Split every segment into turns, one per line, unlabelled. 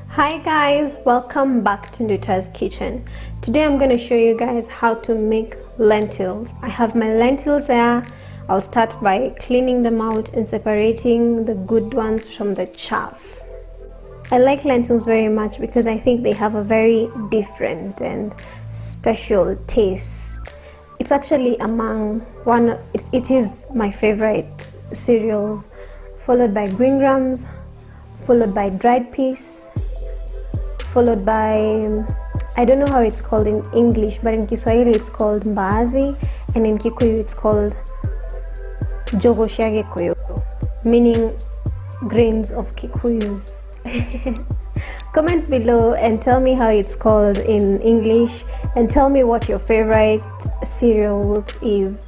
Hi guys, welcome back to Nuta's kitchen. Today I'm going to show you guys how to make lentils. I have my lentils there. I'll start by cleaning them out and separating the good ones from the chaff. I like lentils very much because I think they have a very different and special taste. It's actually it is my favorite cereals, followed by green grams, followed by dried peas, followed by, I don't know how it's called in English, but in Kiswahili it's called mbaazi, and in Kikuyu it's called jogoshyagekuyu, meaning grains of Kikuyus. Comment below and tell me how it's called in English, and tell me what your favorite cereal is.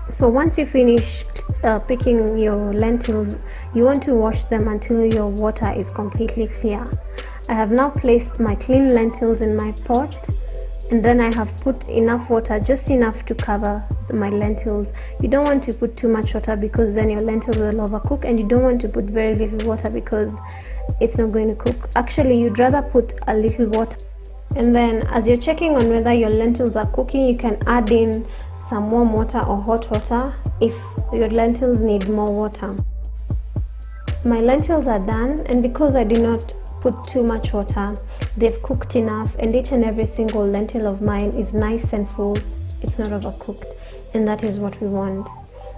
So once you finish picking your lentils, you want to wash them until your water is completely clear. I have now placed my clean lentils in my pot, and then I have put enough water, just enough to cover my lentils. You don't want to put too much water because then your lentils will overcook, and you don't want to put very little water because it's not going to cook. Actually, you'd rather put a little water, and then as you're checking on whether your lentils are cooking, you can add in some warm water or hot water if your lentils need more water. My lentils are done, and because I did not put too much water, they've cooked enough, and each and every single lentil of mine is nice and full. It's not overcooked, and that is what we want.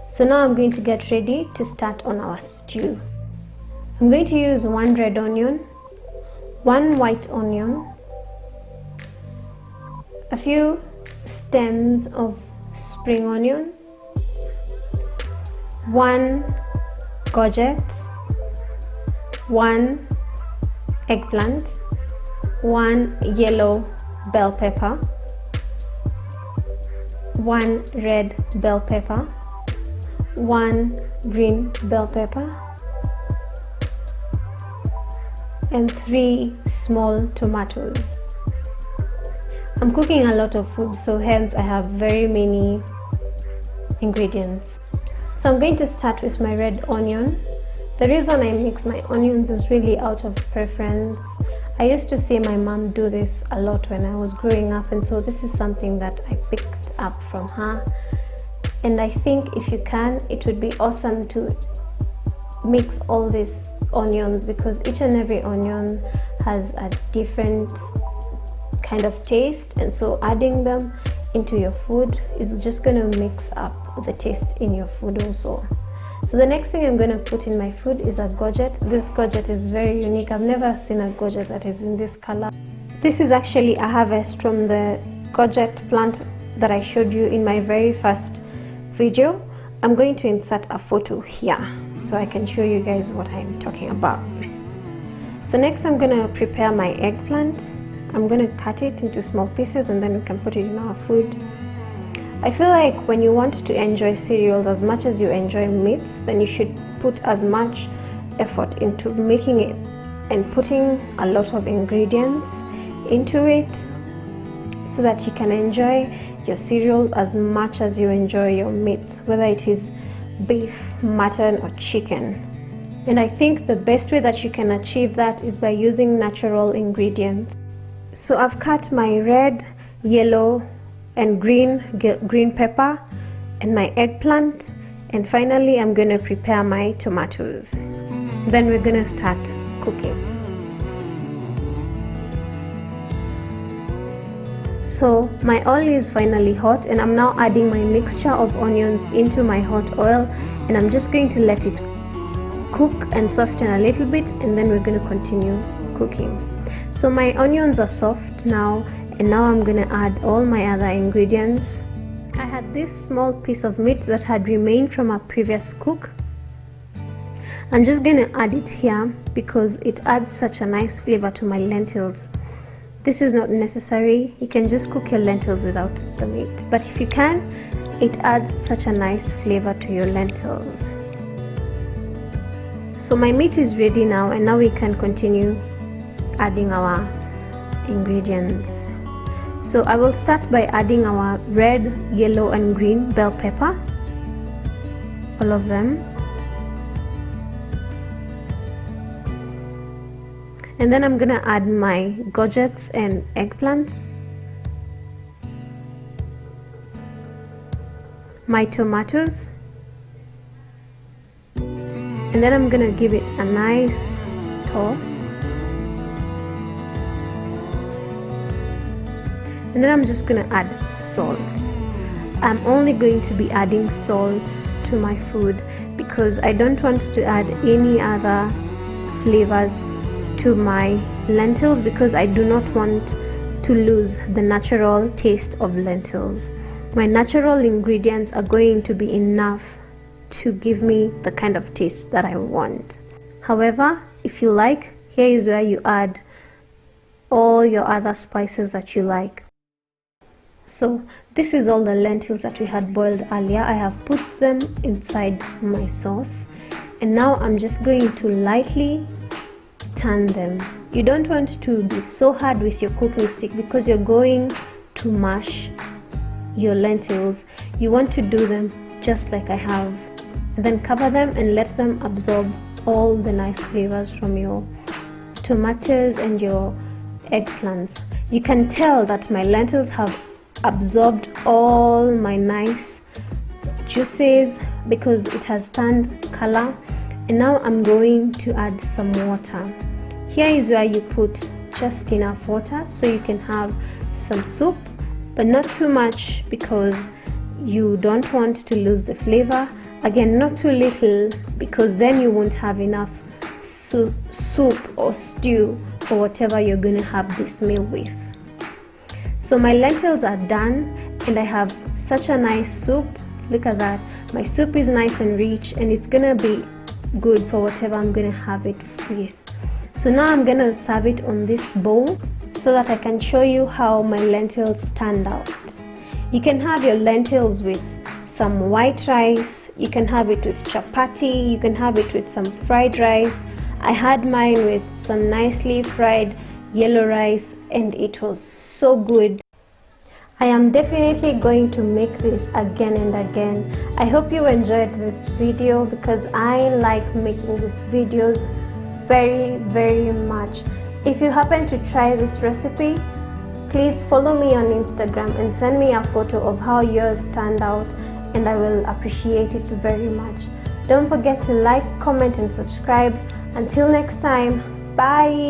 So now I'm going to get ready to start on our stew. I'm going to use 1 red onion, 1 white onion, a few stems of spring onion, 1 courgette, 1 eggplant, 1 yellow bell pepper, 1 red bell pepper, 1 green bell pepper, and 3 small tomatoes. I'm cooking a lot of food, so hence I have very many ingredients. So I'm going to start with my red onion. The reason I mix my onions is really out of preference. I used to see my mom do this a lot when I was growing up, and so this is something that I picked up from her. And I think if you can, it would be awesome to mix all these onions, because each and every onion has a different kind of taste, and so adding them into your food is just going to mix up the taste in your food also. So the next thing I'm going to put in my food is a courgette. This courgette is very unique. I've never seen a courgette that is in this color. This is actually a harvest from the courgette plant that I showed you in my very first video. I'm going to insert a photo here so I can show you guys what I'm talking about. So next I'm going to prepare my eggplant. I'm going to cut it into small pieces, and then we can put it in our food. I feel like when you want to enjoy cereals as much as you enjoy meats, then you should put as much effort into making it and putting a lot of ingredients into it so that you can enjoy your cereals as much as you enjoy your meats, whether it is beef, mutton, or chicken. And I think the best way that you can achieve that is by using natural ingredients. So I've cut my red, yellow, and green pepper and my eggplant, and finally I'm going to prepare my tomatoes. Then we're going to start cooking. So my oil is finally hot, and I'm now adding my mixture of onions into my hot oil, and I'm just going to let it cook and soften a little bit, and then we're going to continue cooking. So my onions are soft now, and now I'm going to add all my other ingredients. I had this small piece of meat that had remained from a previous cook. I'm just going to add it here because it adds such a nice flavor to my lentils. This is not necessary. You can just cook your lentils without the meat, but if you can, it adds such a nice flavor to your lentils. So my meat is ready now, and now we can continue adding our ingredients. So I will start by adding our red, yellow, and green bell pepper, all of them. And then I'm gonna add my courgettes and eggplants, my tomatoes, and then I'm gonna give it a nice toss. And then I'm just gonna add salt. I'm only going to be adding salt to my food because I don't want to add any other flavors to my lentils, because I do not want to lose the natural taste of lentils. My natural ingredients are going to be enough to give me the kind of taste that I want. However, if you like, here is where you add all your other spices that you like. So this is all the lentils that we had boiled earlier. I have put them inside my sauce, and now I'm just going to lightly turn them. You don't want to be so hard with your cooking stick because you're going to mash your lentils. You want to do them just like I have, and then cover them and let them absorb all the nice flavors from your tomatoes and your eggplants. You can tell that my lentils have absorbed all my nice juices because it has turned color. And now I'm going to add some water. Here is where you put just enough water so you can have some soup, but not too much because you don't want to lose the flavor. Again, not too little because then you won't have enough soup or stew or whatever you're going to have this meal with. So my lentils are done and I have such a nice soup. Look at that. My soup is nice and rich, and it's gonna be good for whatever I'm gonna have it with. So now I'm gonna serve it on this bowl so that I can show you how my lentils turned out. You can have your lentils with some white rice, you can have it with chapati, you can have it with some fried rice. I had mine with some nicely fried yellow rice and it was so good. I am definitely going to make this again and again. I hope you enjoyed this video because I like making these videos very much. If you happen to try this recipe, please follow me on Instagram and send me a photo of how yours turned out, and I will appreciate it very much. Don't forget to like, comment and subscribe. Until next time, bye.